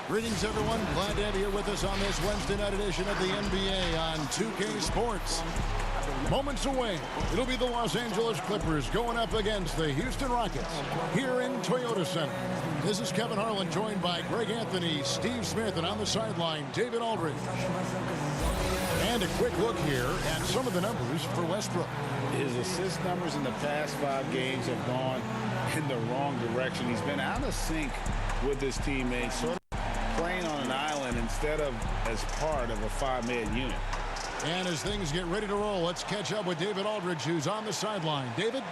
Greetings, everyone. Glad to have you with us on this Wednesday night edition of the NBA on 2K Sports. Moments away, it'll be the Los Angeles Clippers going up against the Houston Rockets here in Toyota Center. This is Kevin Harlan, joined by Greg Anthony, Steve Smith, and on the sideline, David Aldridge. And a quick look here at some of the numbers for Westbrook. His assist numbers in the past 5 games have gone in the wrong direction. He's been out of sync with his teammates, sort of playing on an island instead of as part of a 5-man unit. And as things get ready to roll, let's catch up with David Aldridge, who's on the sideline. David?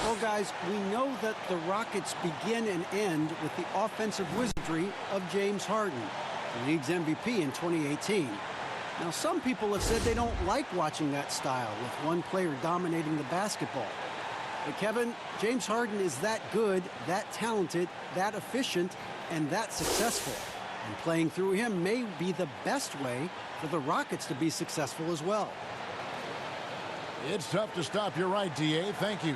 Well, guys, we know that the Rockets begin and end with the offensive wizardry of James Harden, the league's MVP in 2018. Now, some people have said they don't like watching that style with one player dominating the basketball. But, Kevin, James Harden is that good, that talented, that efficient, and that successful. And playing through him may be the best way for the Rockets to be successful as well. It's tough to stop. You're right, D.A. Thank you.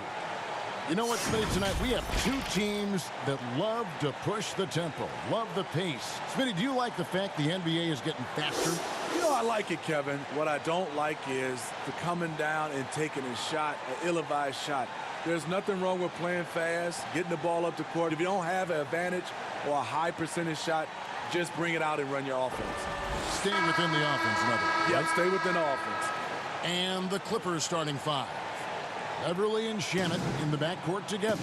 You know what, Smitty, tonight we have 2 teams that love to push the tempo, love the pace. Smitty, do you like the fact the NBA is getting faster? You know, I like it, Kevin. What I don't like is the coming down and taking a shot, an ill-advised shot. There's nothing wrong with playing fast, getting the ball up the court. If you don't have an advantage or a high percentage shot, just bring it out and run your offense. Stay within the offense, another. Yeah, stay within the offense. And the Clippers starting 5. Beverly and Shannon in the backcourt together.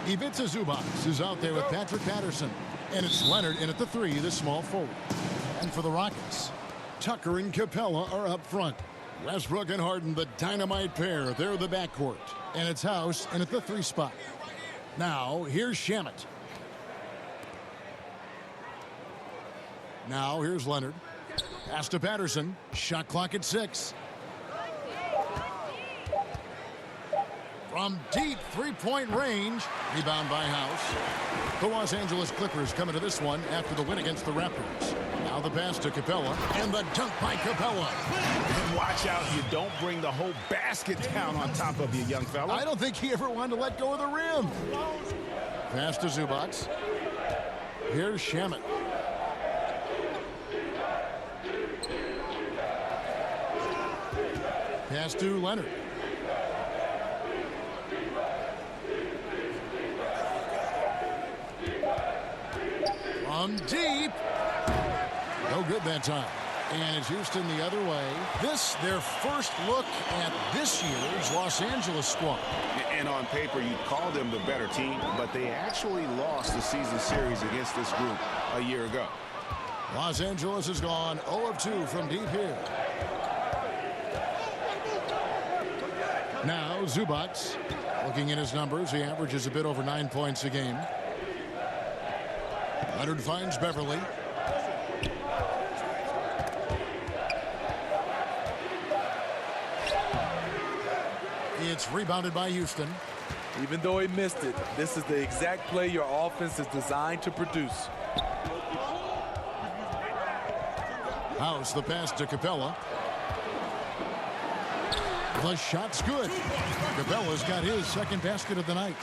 Ivica Zubac is out there with Patrick Patterson. And it's Leonard in at the 3, the small forward. And for the Rockets, Tucker and Capella are up front. Westbrook and Harden, the dynamite pair. They're the backcourt. And it's House in at the 3 spot. Now, here's Shamet. Now, here's Leonard. Pass to Patterson. Shot clock at 6. From deep 3-point range. Rebound by House. The Los Angeles Clippers coming to this one after the win against the Raptors. Now the pass to Capella. And the dunk by Capella. And watch out you don't bring the whole basket down on top of you, young fella. I don't think he ever wanted to let go of the rim. Pass to Zubac. Here's Shamet. Pass to Leonard. From deep. No good that time. And it's Houston the other way. This, their first look at this year's Los Angeles squad. And on paper, you'd call them the better team, but they actually lost the season series against this group a year ago. Los Angeles has gone 0 of 2 from deep here. Now Zubac, looking at his numbers, he averages a bit over 9 points a game. Leonard finds Beverly. It's rebounded by Houston. Even though he missed it, this is the exact play your offense is designed to produce. House, the pass to Capella. The shot's good. Capella's got his second basket of the night.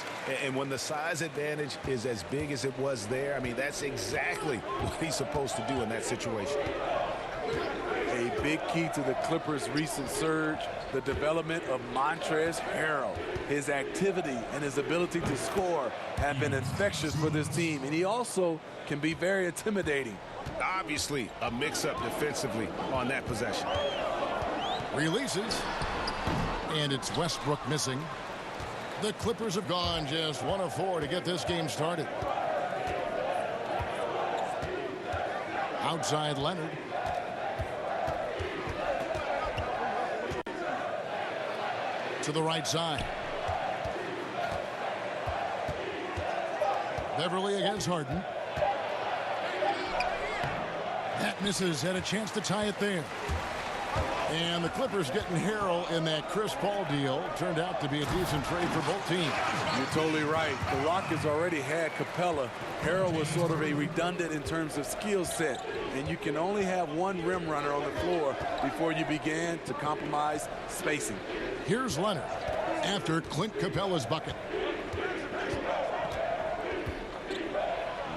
And when the size advantage is as big as it was there, I mean, that's exactly what he's supposed to do in that situation. A big key to the Clippers' recent surge, the development of Montrezl Harrell. His activity and his ability to score have been infectious for this team, and he also can be very intimidating. Obviously, a mix-up defensively on that possession. Releases. And it's Westbrook missing. The Clippers have gone just 1 of 4 to get this game started. Outside Leonard. To the right side. Beverly against Harden. That misses. Had a chance to tie it there. And the Clippers getting Harrell in that Chris Paul deal. Turned out to be a decent trade for both teams. You're totally right. The Rockets already had Capella. Harrell was sort of a redundant in terms of skill set. And you can only have one rim runner on the floor before you began to compromise spacing. Here's Leonard after Clint Capella's bucket.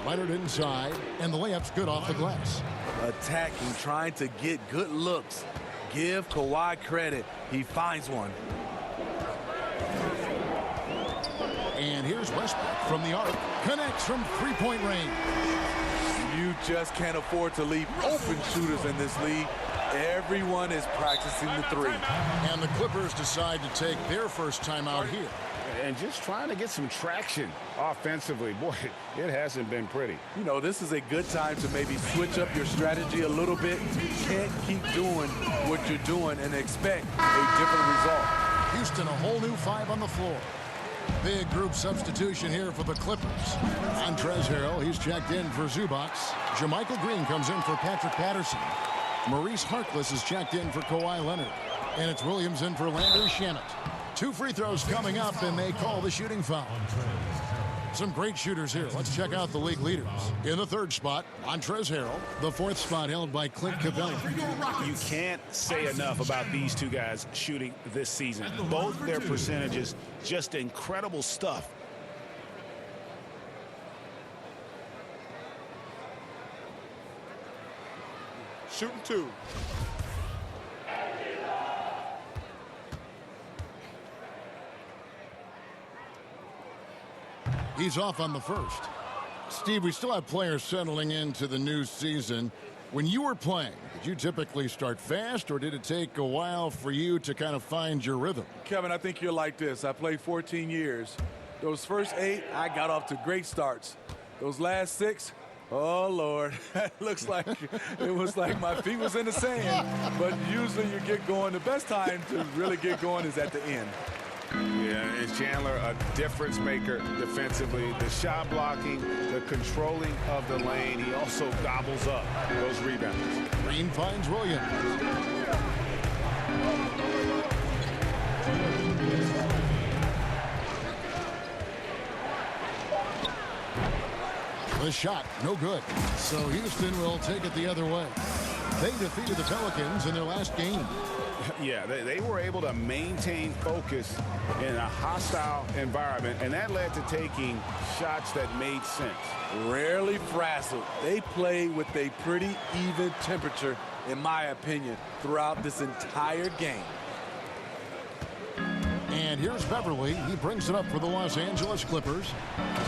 Leonard inside, and the layup's good off the glass. Attacking, trying to get good looks. Give Kawhi credit. He finds one. And here's Westbrook from the arc. Connects from three-point range. You just can't afford to leave open shooters in this league. Everyone is practicing the three. And the Clippers decide to take their first timeout here. And just trying to get some traction offensively. Boy, it hasn't been pretty. You know, this is a good time to maybe switch up your strategy a little bit. You can't keep doing what you're doing and expect a different result. Houston, a whole new five on the floor. Big group substitution here for the Clippers. Montrezl Harrell, he's checked in for Zubac. Jermichael Green comes in for Patrick Patterson. Maurice Harkless is checked in for Kawhi Leonard. And it's Williams in for Landry Shamet. 2 free throws coming up, and they call the shooting foul. Some great shooters here. Let's check out the league leaders. In the 3rd spot, Montrezl Harrell. The 4th spot held by Clint Capella. You can't say enough about these two guys shooting this season. Both their percentages, just incredible stuff. Shooting 2. He's off on the first. Steve, we still have players settling into the new season. When you were playing, did you typically start fast, or did it take a while for you to kind of find your rhythm? Kevin, I think you're like this. I played 14 years. Those first 8, I got off to great starts. Those last 6, oh, Lord, looks like it was like my feet was in the sand. But usually you get going. The best time to really get going is at the end. Yeah, and Chandler, a difference maker defensively. The shot blocking, the controlling of the lane. He also gobbles up those rebounds. Green finds Williams. The shot, no good. So Houston will take it the other way. They defeated the Pelicans in their last game. Yeah, they were able to maintain focus in a hostile environment, and that led to taking shots that made sense. Rarely frazzled. They play with a pretty even temperature, in my opinion, throughout this entire game. And here's Beverly. He brings it up for the Los Angeles Clippers.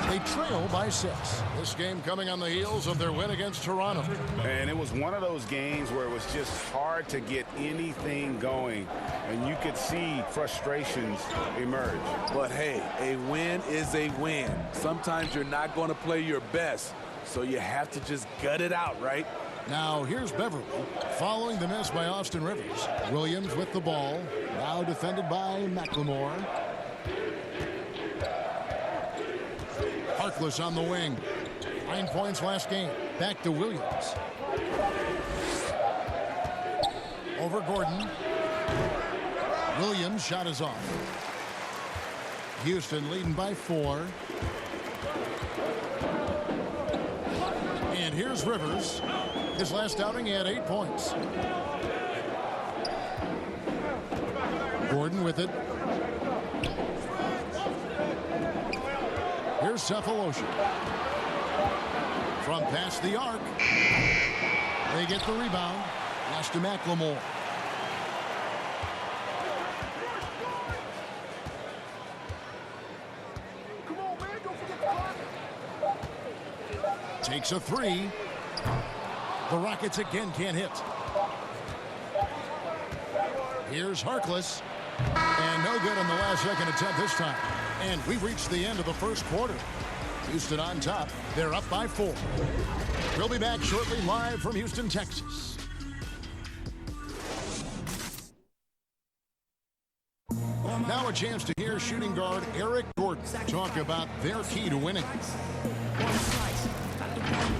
They trail by 6. This game coming on the heels of their win against Toronto. And it was one of those games where it was just hard to get anything going, and you could see frustrations emerge. But hey, a win is a win. Sometimes you're not going to play your best, so you have to just gut it out, right? Now here's Beverly following the miss by Austin Rivers. Williams with the ball, now defended by McLemore. Harkless on the wing. 9 points last game. Back to Williams. Over Gordon. Williams' shot is off. Houston leading by 4. And here's Rivers. His last outing, he had 8 points. Gordon with it. Here's Cephalosha. From past the arc. They get the rebound. Last to McLemore. Takes a 3. The Rockets again can't hit. Here's Harkless. And no good on the last second attempt this time. And we've reached the end of the first quarter. Houston on top. They're up by 4. We'll be back shortly live from Houston, Texas. Now a chance to hear shooting guard Eric Gordon talk about their key to winning.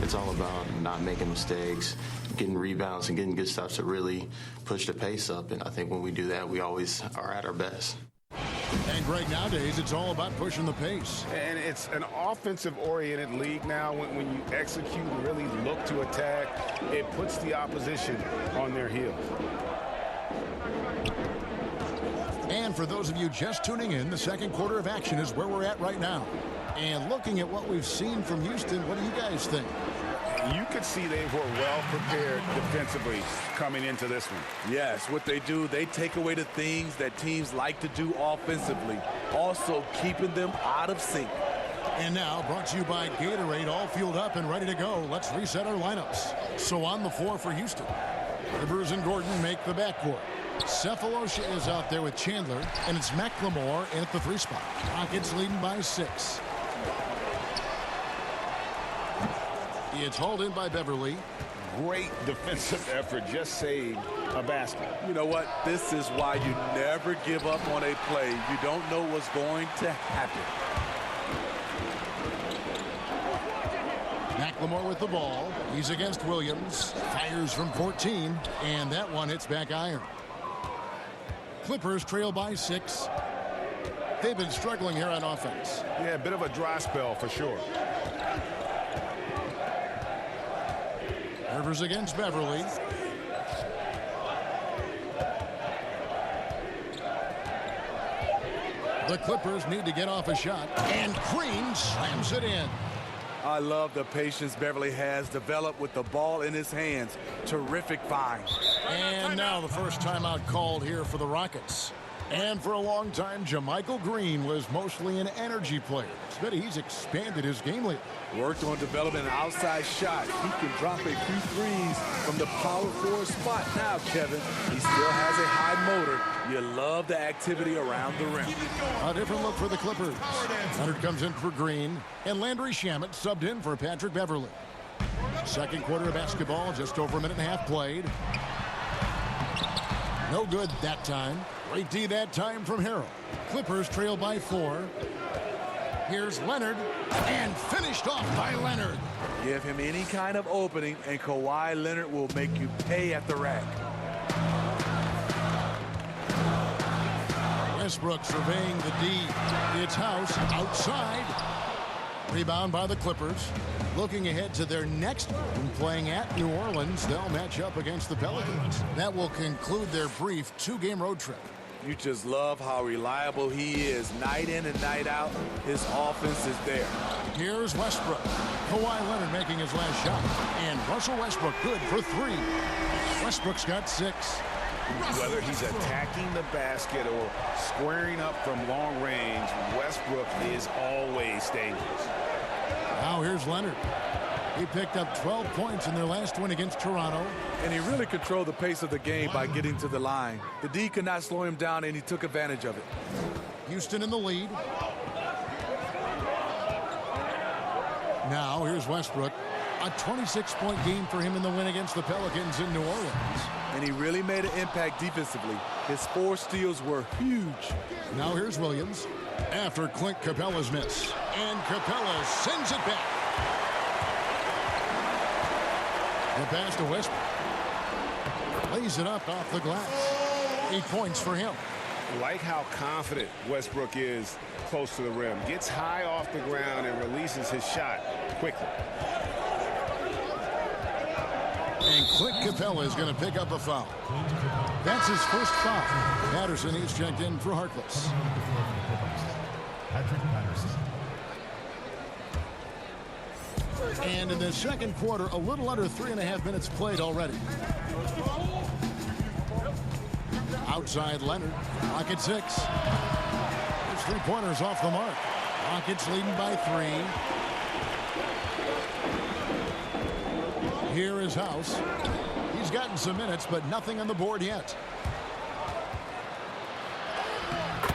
It's all about not making mistakes, getting rebounds, and getting good stops to really push the pace up. And I think when we do that, we always are at our best. And Greg, nowadays, it's all about pushing the pace. And it's an offensive-oriented league now. When you execute and really look to attack, it puts the opposition on their heels. And for those of you just tuning in, the second quarter of action is where we're at right now. And looking at what we've seen from Houston, what do you guys think? You could see they were well prepared defensively coming into this one. Yes, what they do, they take away the things that teams like to do offensively, also keeping them out of sync. And now, brought to you by Gatorade, all fueled up and ready to go. Let's reset our lineups. So on the floor for Houston, Rivers and Gordon make the backcourt. Cephalosha is out there with Chandler, and it's McLemore in at the 3 spot. Rockets leading by 6. It's hauled in by Beverly. Great defensive effort, just saved a basket. You know what? This is why you never give up on a play. You don't know what's going to happen. McLemore with the ball. He's against Williams. Fires from 14, and that one hits back iron. Clippers trail by 6. They've been struggling here on offense. Yeah, a bit of a dry spell for sure. Rivers against Beverly. The Clippers need to get off a shot, and Green slams it in. I love the patience Beverly has developed with the ball in his hands. Terrific find. And now the first timeout called here for the Rockets. And for a long time, JaMychal Green was mostly an energy player. But he's expanded his game lately. Worked on developing an outside shot. He can drop a few threes from the power forward spot now, Kevin. He still has a high motor. You love the activity around the rim. A different look for the Clippers. Leonard comes in for Green, and Landry Shamet subbed in for Patrick Beverly. Second quarter of basketball, just over a minute and a half played. No good that time. Great D that time from Harrell. Clippers trail by 4. Here's Leonard, and finished off by Leonard. Give him any kind of opening, and Kawhi Leonard will make you pay at the rack. Westbrook surveying the D. It's House outside. Rebound by the Clippers. Looking ahead to their next one, playing at New Orleans, they'll match up against the Pelicans. That will conclude their brief 2-game road trip. You just love how reliable he is. Night in and night out, his offense is there. Here's Westbrook. Kawhi Leonard making his last shot. And Russell Westbrook good for 3. Westbrook's got 6. Whether he's attacking the basket or squaring up from long range, Westbrook is always dangerous. Now here's Leonard. He picked up 12 points in their last win against Toronto. And he really controlled the pace of the game by getting to the line. The D could not slow him down, and he took advantage of it. Houston in the lead. Now here's Westbrook. A 26-point game for him in the win against the Pelicans in New Orleans. And he really made an impact defensively. His 4 steals were huge. Now here's Williams after Clint Capella's miss. And Capella sends it back. The pass to Westbrook. Lays it up off the glass. 8 points for him. Like how confident Westbrook is close to the rim. Gets high off the ground and releases his shot quickly. And Clint Capella is going to pick up a foul. That's his first foul. Patterson is checked in for Harkless. Patrick Patterson. And in the second quarter, a little under 3.5 minutes played already. Outside Leonard. Rockets 6. His 3-pointers off the mark. Rockets leading by 3. Here is House. He's gotten some minutes, but nothing on the board yet.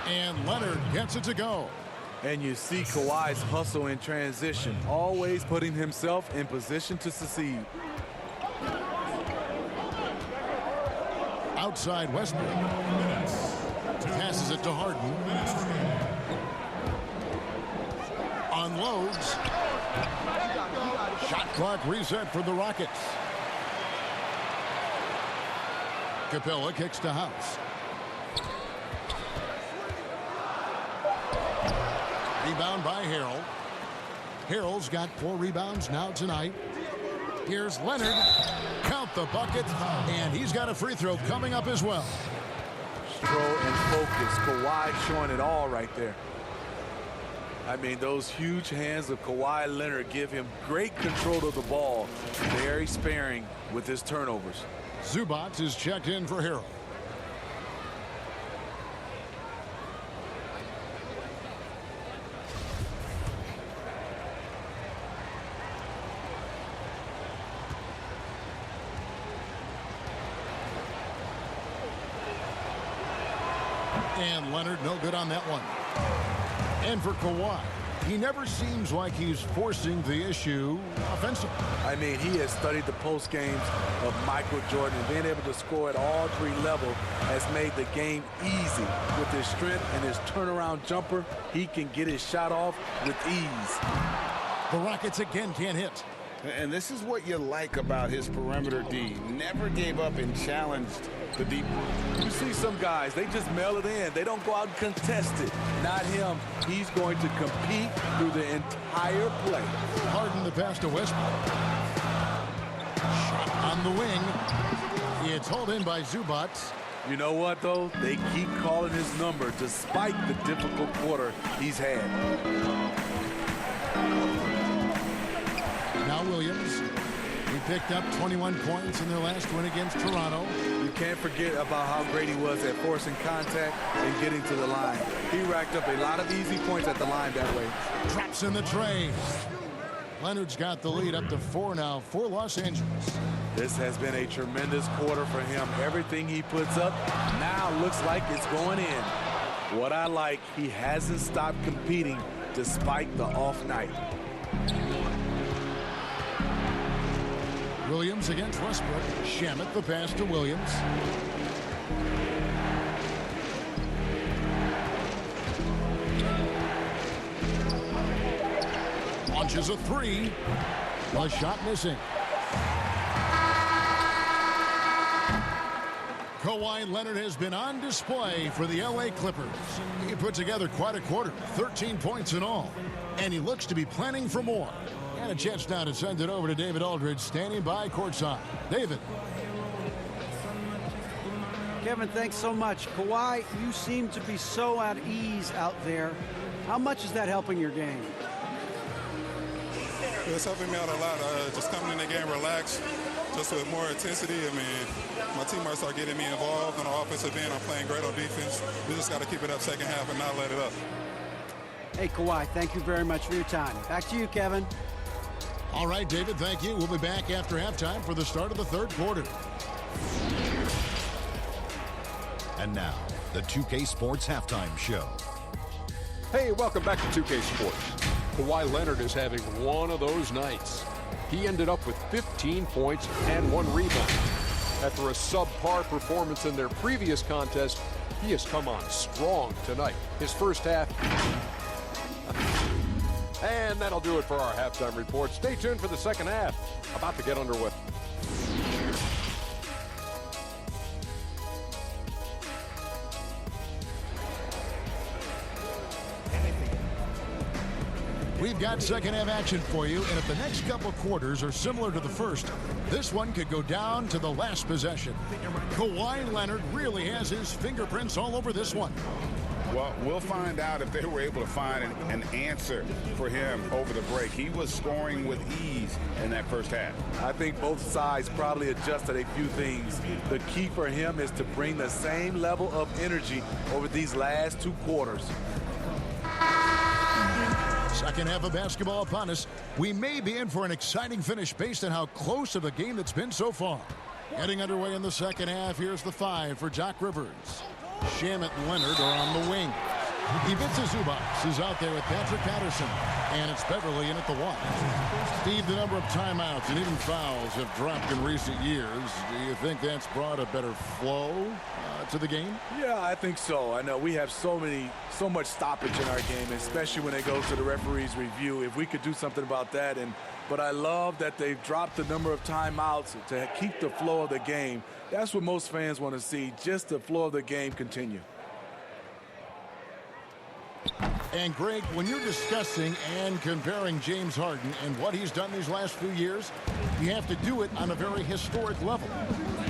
And Leonard gets it to go. And you see Kawhi's hustle in transition, always putting himself in position to succeed. Outside Westbrook. Passes it to Harden. Unloads. Shot clock reset for the Rockets. Capella kicks to House. Rebound by Harrell. Harrell's got 4 rebounds now tonight. Here's Leonard. Count the bucket. And he's got a free throw coming up as well. control and focus. Kawhi showing it all right there. I mean, those huge hands of Kawhi Leonard give him great control of the ball. Very sparing with his turnovers. Zubac is checked in for Harrell. And Leonard no good on that one. And for Kawhi, he never seems like he's forcing the issue offensively. I mean, he has studied the post games of Michael Jordan, and being able to score at all three levels has made the game easy. With his strength and his turnaround jumper, he can get his shot off with ease. The Rockets again can't hit. And this is what you like about his perimeter D. Never gave up and challenged the deep. You see some guys, they just mail it in. They don't go out and contest it. Not him. He's going to compete through the entire play. Harden the pass to Westbrook. Shot on the wing. It's hauled in by Zubac. You know what, though? They keep calling his number despite the difficult quarter he's had. Now Williams. He picked up 21 points in their last win against Toronto. You can't forget about how great he was at forcing contact and getting to the line. He racked up a lot of easy points at the line that way. Drops in the tray. Leonard's got the lead up to 4 now for Los Angeles. This has been a tremendous quarter for him. Everything he puts up now looks like it's going in. What I like, he hasn't stopped competing despite the off night. Williams against Westbrook. Shamet the pass to Williams. Launches a three. A shot missing. Kawhi Leonard has been on display for the LA Clippers. He put together quite a quarter, 13 points in all. And he looks to be planning for more. And a chance now to send it over to David Aldridge, standing by courtside. David. Kevin, thanks so much. Kawhi, you seem to be so at ease out there. How much is that helping your game? It's helping me out a lot. Just coming in the game relaxed, just with more intensity. I mean, my teammates are getting me involved on the offensive end. I'm playing great on defense. We just got to keep it up second half and not let it up. Hey, Kawhi, thank you very much for your time. Back to you, Kevin. All right, David, thank you. We'll be back after halftime for the start of the third quarter. And now, the 2K Sports Halftime Show. Hey, welcome back to 2K Sports. Kawhi Leonard is having one of those nights. He ended up with 15 points and 1 rebound. After a subpar performance in their previous contest, he has come on strong tonight. His first half. And that'll do it for our halftime report. Stay tuned for the second half. About to get underway. We've got second half action for you, and if the next couple quarters are similar to the first, this one could go down to the last possession. Kawhi Leonard really has his fingerprints all over this one. Well, we'll find out if they were able to find an answer for him over the break. He was scoring with ease in that first half. I think both sides probably adjusted a few things. The key for him is to bring the same level of energy over these last 2 quarters. Second half of basketball upon us. We may be in for an exciting finish based on how close of a game that's been so far. Getting underway in the second half, here's the 5 for Doc Rivers. Shamet and Leonard are on the wing. Ivica Zubac is out there with Patrick Patterson. And it's Beverly in at the 1. Steve, the number of timeouts and even fouls have dropped in recent years. Do you think that's brought a better flow to the game? Yeah, I think so. I know we have so much stoppage in our game, especially when they go to the referee's review. If we could do something about that. But I love that they've dropped the number of timeouts to keep the flow of the game. That's what most fans want to see, just the flow of the game continue. And Greg, when you're discussing and comparing James Harden and what he's done these last few years, you have to do it on a very historic level.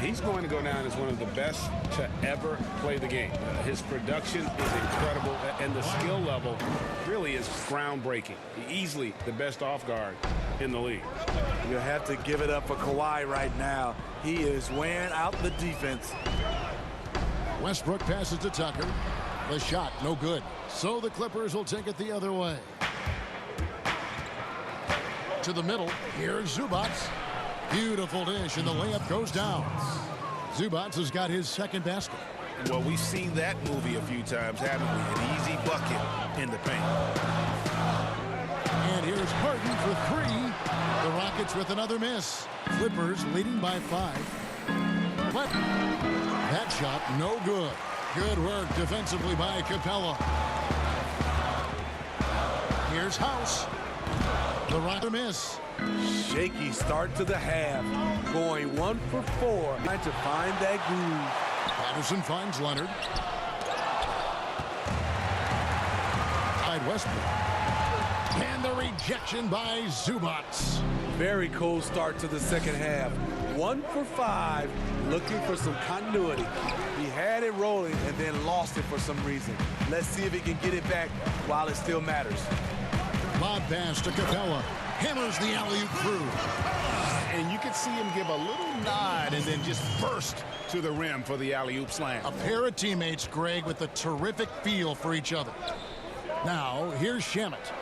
He's going to go down as one of the best to ever play the game. His production is incredible, and the skill level really is groundbreaking. Easily the best off guard in the league. You have to give it up for Kawhi right now. He is wearing out the defense. Westbrook passes to Tucker. The shot, no good. So the Clippers will take it the other way. To the middle. Here's Zubac. Beautiful dish, and the layup goes down. Zubac has got his second basket. Well, we've seen that movie a few times, haven't we? An easy bucket in the paint. And here's Harden for three. The Rockets with another miss. Clippers leading by 5. But that shot, no good. Good work defensively by Capella. Here's House. The Rockets miss. Shaky start to the half. Going 1 for 4. Trying to find that groove. Patterson finds Leonard. Side Westbrook. And the rejection by Zubac. Very cold start to the second half. 1 for 5. Looking for some continuity. He had it rolling and then lost it for some reason. Let's see if he can get it back while it still matters. Lob pass to Capella. Hammers the alley-oop through. And you could see him give a little nod and then just burst to the rim for the alley-oop slam. A pair of teammates, Greg, with a terrific feel for each other. Now, here's Shamet.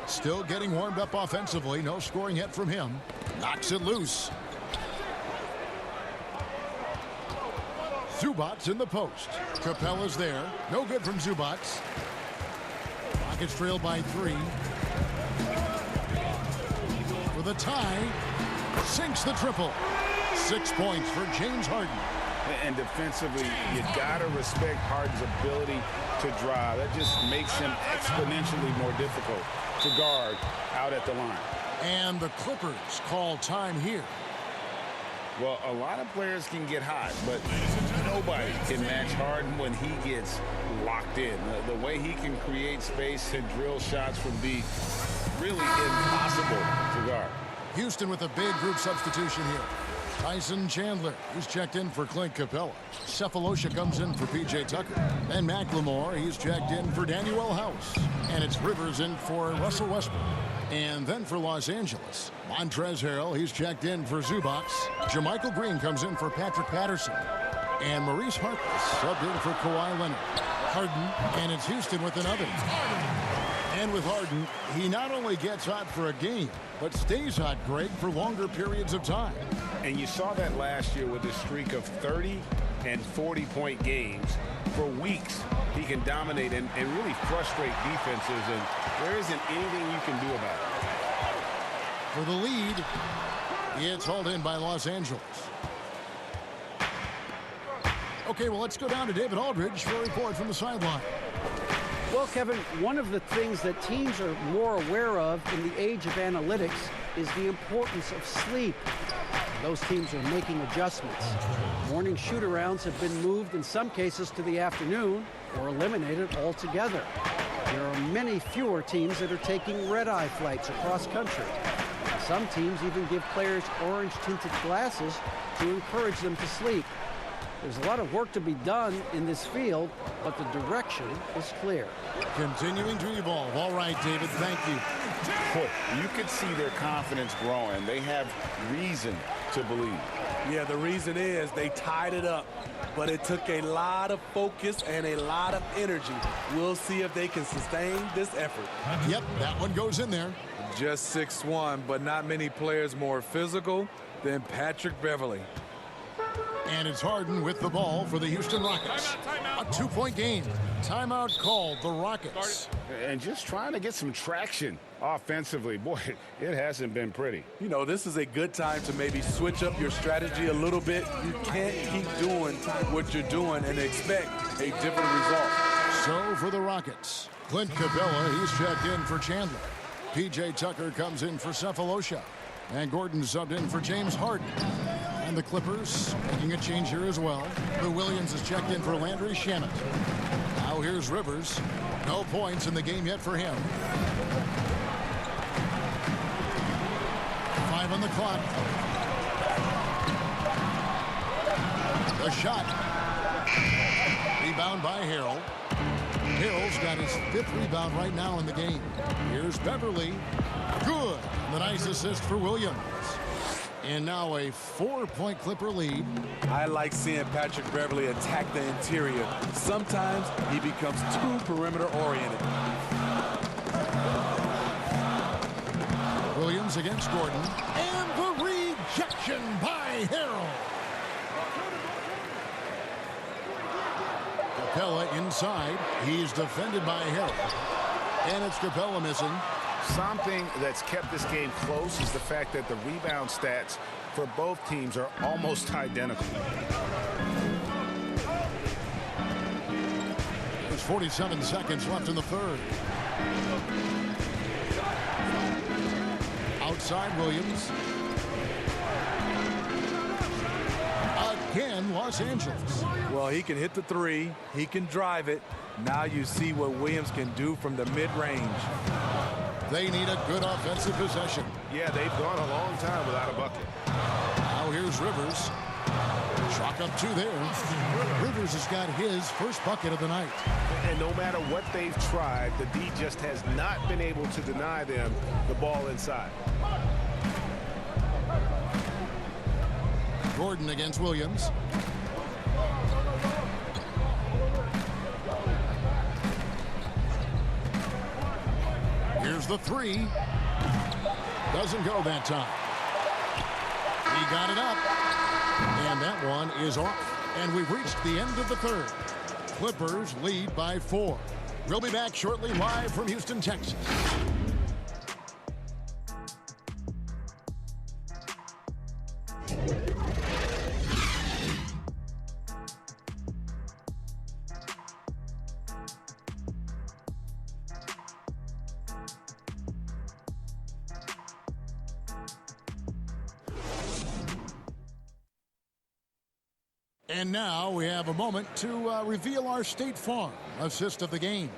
Still getting warmed up offensively. No scoring hit from him. Knocks it loose. Zubac in the post. Capella's there. No good from Zubac. Rockets trail by 3. For the tie. Sinks the triple. 6 points for James Harden. And defensively, you gotta respect Harden's ability to drive. That just makes him exponentially more difficult to guard out at the line. And the Clippers call time here. Well, a lot of players can get hot, but nobody can match Harden when he gets locked in. The way he can create space and drill shots would be really impossible to guard. Houston with a big group substitution here. Tyson Chandler, who's checked in for Clint Capella. Cephalosha comes in for P.J. Tucker. And McLemore, he's checked in for Daniel House. And it's Rivers in for Russell Westbrook. And then for Los Angeles, Montrezl Harrell, he's checked in for Zubac. Jermichael Green comes in for Patrick Patterson. And Maurice Harkless subbed in for Kawhi Leonard. Harden, and it's Houston with another. And with Harden, he not only gets hot for a game, but stays hot, Greg, for longer periods of time. And you saw that last year with a streak of 30 and 40-point games. For weeks, he can dominate and really frustrate defenses, and there isn't anything you can do about it. For the lead, it's hauled in by Los Angeles. Okay, well, let's go down to David Aldridge for a report from the sideline. Well, Kevin, one of the things that teams are more aware of in the age of analytics is the importance of sleep. Those teams are making adjustments. Morning shoot-arounds have been moved in some cases to the afternoon or eliminated altogether. There are many fewer teams that are taking red-eye flights across country. Some teams even give players orange-tinted glasses to encourage them to sleep. There's a lot of work to be done in this field, but the direction is clear. Continuing to evolve. All right, David, thank you. Boy, you could see their confidence growing. They have reason to believe. Yeah, the reason is they tied it up, but it took a lot of focus and a lot of energy. We'll see if they can sustain this effort. Yep, that one goes in there. Just 6'1", but not many players more physical than Patrick Beverley. And it's Harden with the ball for the Houston Rockets. A 2-point game. Timeout called the Rockets. And just trying to get some traction offensively. Boy, it hasn't been pretty. You know, this is a good time to maybe switch up your strategy a little bit. You can't keep doing what you're doing and expect a different result. So for the Rockets, Clint Capella, he's checked in for Chandler. P.J. Tucker comes in for Cephalosha. And Gordon subbed in for James Harden. And the Clippers making a change here as well. Lou Williams is checked in for Landry Shamet. Now here's Rivers. No points in the game yet for him. 5 on the clock. The shot. Rebound by Harrell. Harrell's got his 5th rebound right now in the game. Here's Beverly. Good. The nice assist for Williams. And now a 4-point Clipper lead. I like seeing Patrick Beverly attack the interior. Sometimes he becomes too perimeter oriented. Williams against Gordon. And the rejection by Harrell. Capella inside. He's defended by Harrell. And it's Capella missing. Something that's kept this game close is the fact that the rebound stats for both teams are almost identical. There's 47 seconds left in the third. Outside Williams. Again, Los Angeles. Well, he can hit the three. He can drive it. Now you see what Williams can do from the mid-range. They need a good offensive possession. Yeah, they've gone a long time without a bucket. Now here's Rivers. Chalk up 2 there. Rivers has got his first bucket of the night. And no matter what they've tried, the D just has not been able to deny them the ball inside. Gordon against Williams. Here's the 3. Doesn't go that time. He got it up. And that one is off. And we've reached the end of the third. Clippers lead by 4. We'll be back shortly live from Houston, Texas. And now we have a moment to reveal our State Farm assist of the game.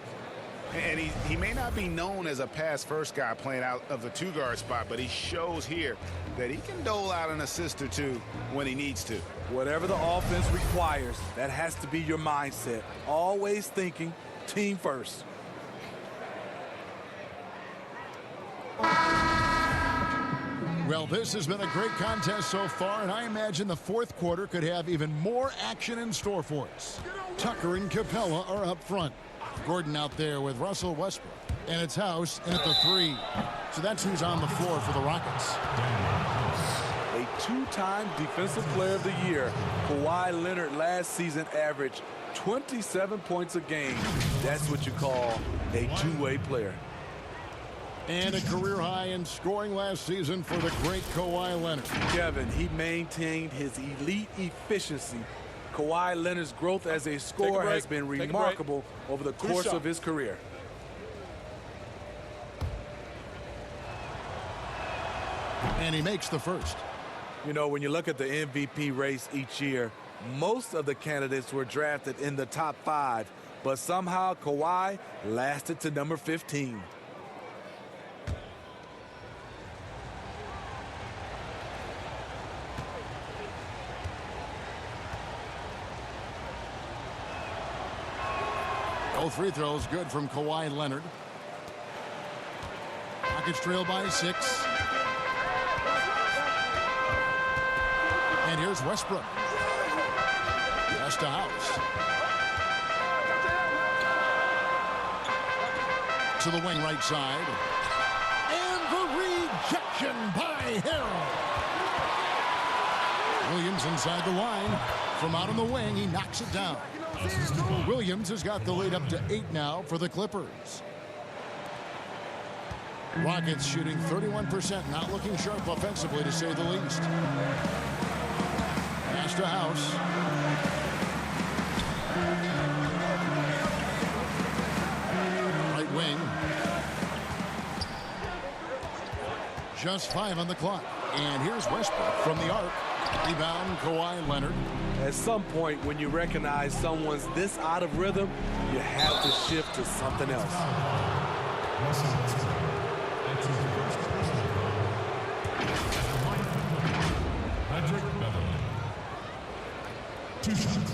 And he may not be known as a pass-first guy playing out of the 2-guard spot, but he shows here that he can dole out an assist or 2 when he needs to. Whatever the offense requires, that has to be your mindset. Always thinking team first. Well, this has been a great contest so far, and I imagine the fourth quarter could have even more action in store for us. Tucker and Capella are up front. Gordon out there with Russell Westbrook. And it's House in at the 3. So that's who's on the floor for the Rockets. A 2-time Defensive Player of the Year, Kawhi Leonard last season averaged 27 points a game. That's what you call a two-way player. And a career high in scoring last season for the great Kawhi Leonard. Kevin, he maintained his elite efficiency. Kawhi Leonard's growth as a scorer has been remarkable over the course of his career. And he makes the first. You know, when you look at the MVP race each year, most of the candidates were drafted in the top 5, but somehow Kawhi lasted to number 15. Both free throws good from Kawhi Leonard. Rockets trail by 6. And here's Westbrook. Just to House. To the wing right side. And the rejection by Harrell. Williams inside the line. From out on the wing, he knocks it down. Williams has got the lead up to 8 now for the Clippers. Rockets shooting 31%, not looking sharp offensively to say the least. Pass to House. Right wing. Just 5 on the clock. And here's Westbrook from the arc. Rebound, Kawhi Leonard. At some point, when you recognize someone's this out of rhythm, you have to shift to something else. Two shots.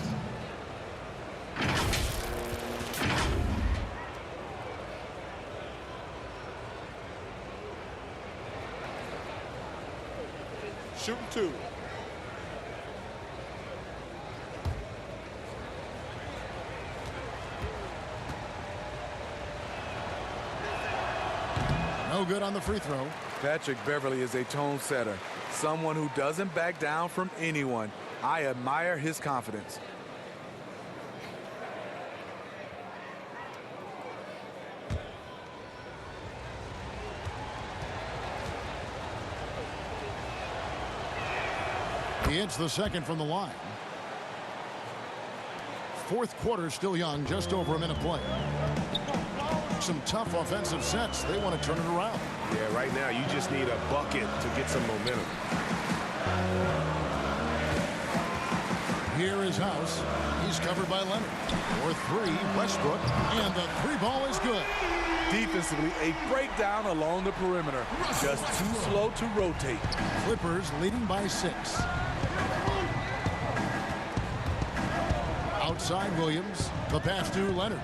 Shooting two. No good on the free throw. Patrick Beverly is a tone setter, someone who doesn't back down from anyone. I admire his confidence. He hits the second from the line. Fourth quarter still young, just over a minute play. Some tough offensive sets. They want to turn it around. Yeah, right now you just need a bucket to get some momentum. Here is House. He's covered by Leonard. For three, Westbrook. And the three ball is good. Defensively, a breakdown along the perimeter. Just too slow to rotate. Clippers leading by 6. Outside Williams. The pass to Leonard.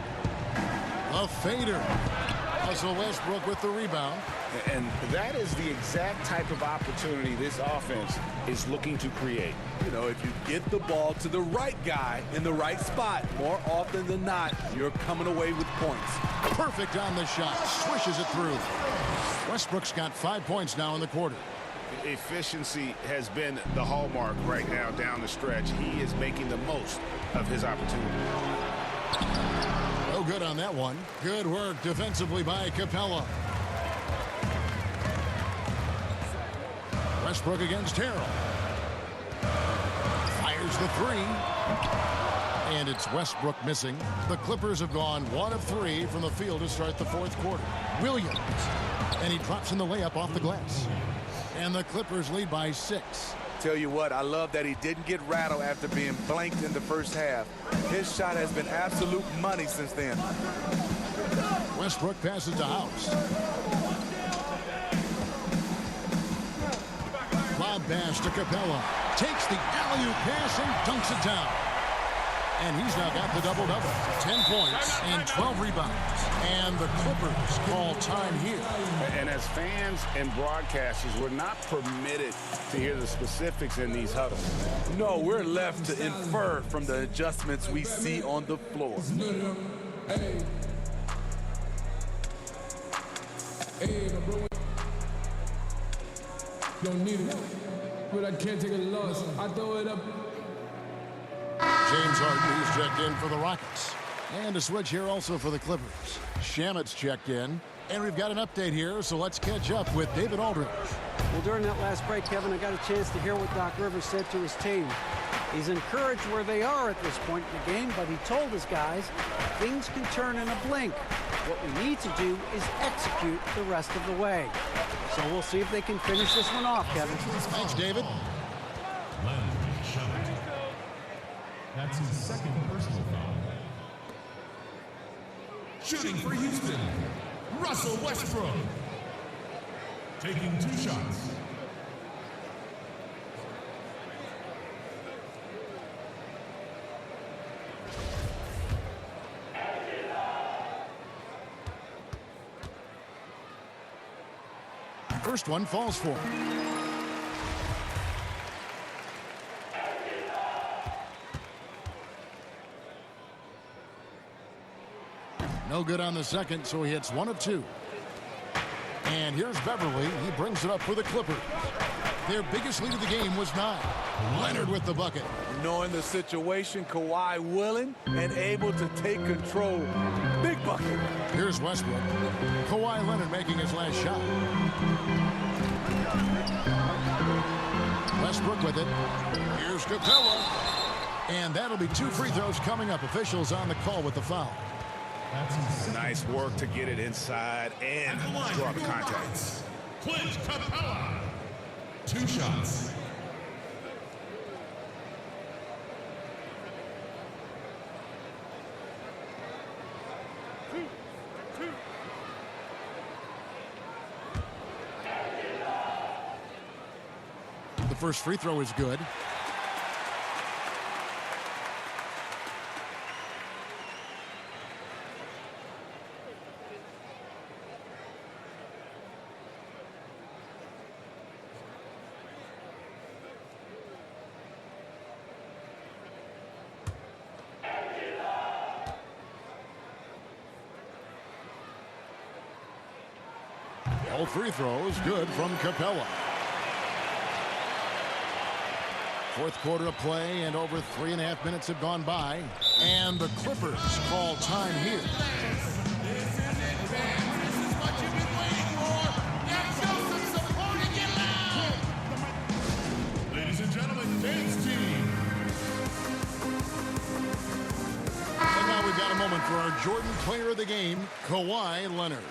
A fader. Russell Westbrook with the rebound. And that is the exact type of opportunity this offense is looking to create. You know, if you get the ball to the right guy in the right spot, more often than not, you're coming away with points. Perfect on the shot. Swishes it through. Westbrook's got 5 points now in the quarter. Efficiency has been the hallmark right now down the stretch. He is making the most of his opportunity. No good on that one. Good work defensively by Capella. Westbrook against Harrell. Fires the three. And it's Westbrook missing. The Clippers have gone 1 of 3 from the field to start the fourth quarter. Williams. And he drops in the layup off the glass. And the Clippers lead by 6. Tell you what, I love that he didn't get rattled after being blanked in the first half. His shot has been absolute money since then. Westbrook passes to House. Lob pass to Capella. Takes the alley-oop pass and dunks it down. And he's now got the double-double. 10 points and 12 rebounds. And the Clippers call time here. And as fans and broadcasters, we're not permitted to hear the specifics in these huddles. No, we're left to infer from the adjustments we see on the floor. Don't need it, but I can't take a loss. I throw it up. James Harden, who's checked in for the Rockets. And a switch here also for the Clippers. Shamit's checked in. And we've got an update here, so let's catch up with David Aldridge. Well, during that last break, Kevin, I got a chance to hear what Doc Rivers said to his team. He's encouraged where they are at this point in the game, but he told his guys things can turn in a blink. What we need to do is execute the rest of the way. So we'll see if they can finish this one off, Kevin. Thanks, David. That's his second personal foul. Shooting for Houston, Russell Westbrook. Taking 2 shots. First one falls for him. No good on the second, so he hits 1 of 2. And here's Beverly. He brings it up for the Clippers. Their biggest lead of the game was 9. Leonard with the bucket. Knowing the situation, Kawhi willing and able to take control. Big bucket. Here's Westbrook. Kawhi Leonard making his last shot. Westbrook with it. Here's Capella. And that'll be 2 free throws coming up. Officials on the call with the foul. Nice work to get it inside and draw the contact. Clint Capella. 2 shots. first free throw is good. All free throws good from Capella. Fourth quarter of play, and over 3.5 minutes have gone by. And the Clippers call time here. Ladies and gentlemen, dance team. And now we've got a moment for our Jordan Player of the Game, Kawhi Leonard.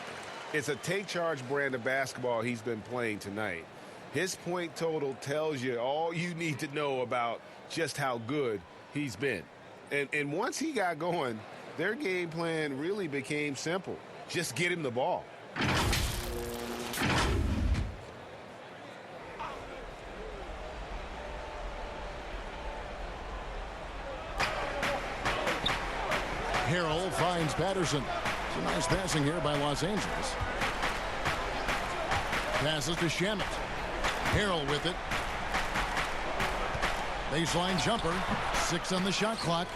It's a take-charge brand of basketball he's been playing tonight. His point total tells you all you need to know about just how good he's been. And once he got going, their game plan really became simple. Just get him the ball. Harrell finds Patterson. Some nice passing here by Los Angeles. Passes to Shamet. Harrell with it. Baseline jumper. 6 on the shot clock.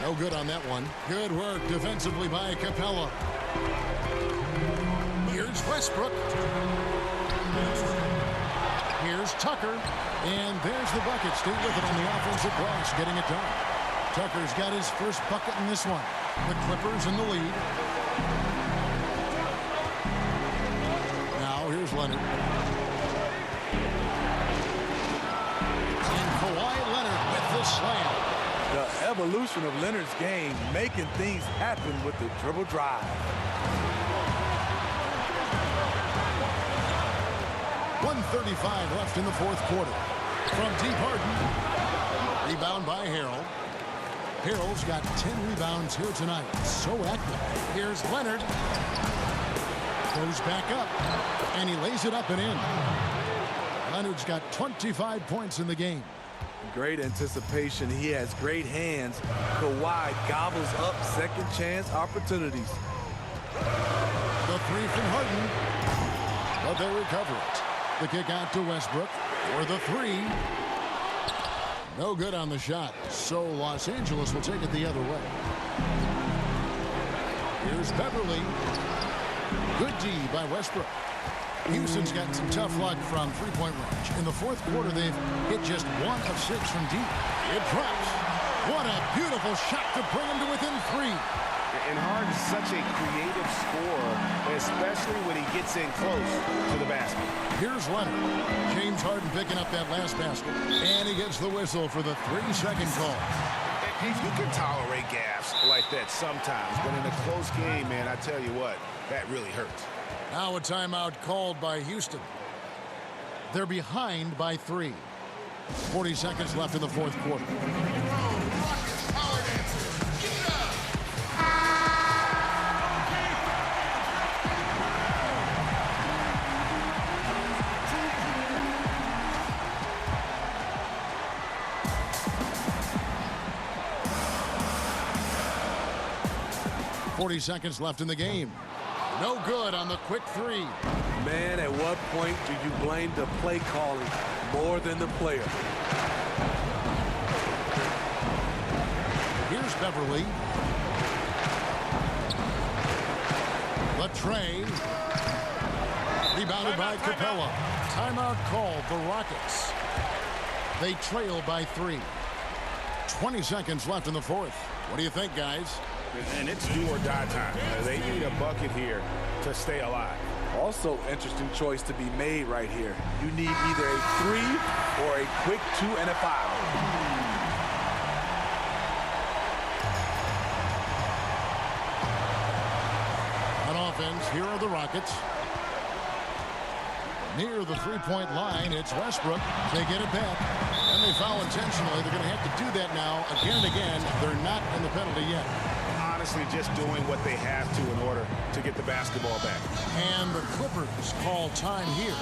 No good on that one. Good work defensively by Capella. Here's Westbrook. Here's Tucker. And there's the bucket. Stay with it on the offensive glass, getting it done. Tucker's got his first bucket in this one. The Clippers in the lead. Now here's Leonard. And Kawhi Leonard with the slam. The evolution of Leonard's game, making things happen with the dribble drive. 1:35 left in the fourth quarter. From deep Harden. Rebound by Harrell. Harrell's got 10 rebounds here tonight. So active. Here's Leonard. Goes back up. And he lays it up and in. Leonard's got 25 points in the game. Great anticipation. He has great hands. Kawhi gobbles up second chance opportunities. The three from Harden. But they recover it. The kick out to Westbrook for the three. No good on the shot. So Los Angeles will take it the other way. Here's Beverly. Good D by Westbrook. Houston's gotten some tough luck from three-point range. In the fourth quarter, they've hit just 1 of 6 from deep. It drops. What a beautiful shot to bring them to within 3. And Harden's such a creative scorer, especially when he gets in close to the basket. Here's Leonard. James Harden picking up that last basket. And he gets the whistle for the 3-second call. And you can tolerate gaffes like that sometimes, but in a close game, man, I tell you what, that really hurts. Now a timeout called by Houston. They're behind by 3. 40 seconds left in the fourth quarter. 40 seconds left in the game. No good on the quick 3. Man, at what point do you blame the play calling more than the player? Here's Beverly. Latrey. Rebounded by Capella. Timeout called the Rockets. They trail by 3. 20 seconds left in the fourth. What do you think, guys? And it's do or die time. They need a bucket here to stay alive. Also, interesting choice to be made right here. You need either a 3 or a quick 2 and a foul. On offense, here are the Rockets. Near the three-point line, it's Westbrook. They get it back, and they foul intentionally. They're going to have to do that now again and again. They're not in the penalty yet. honestly just doing what they have to in order to get the basketball back. And the Clippers call time here.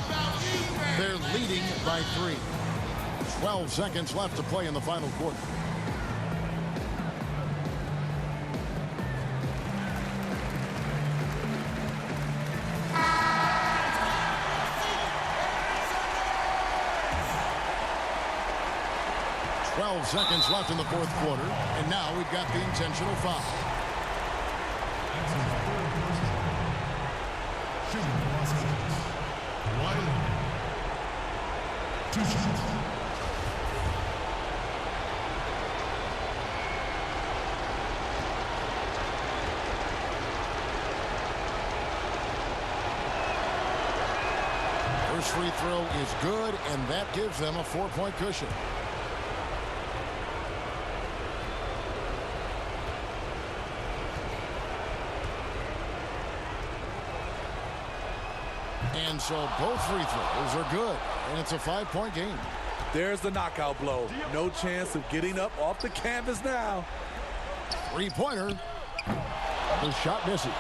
They're leading by 3. 12 seconds left to play in the final quarter. Seconds left in the fourth quarter, and now we've got the intentional foul. First free throw is good, and that gives them a 4-point cushion. And so both free throws are good, and it's a 5-point game. There's the knockout blow. No chance of getting up off the canvas now. Three-pointer. The shot misses.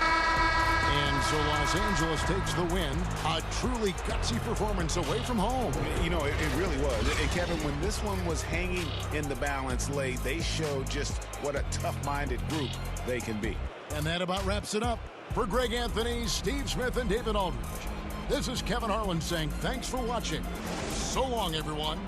And so Los Angeles takes the win. A truly gutsy performance away from home. You know, it really was. And Kevin, when this one was hanging in the balance late, they showed just what a tough-minded group they can be. And that about wraps it up. For Greg Anthony, Steve Smith, and David Aldridge, this is Kevin Harlan saying thanks for watching. So long, everyone.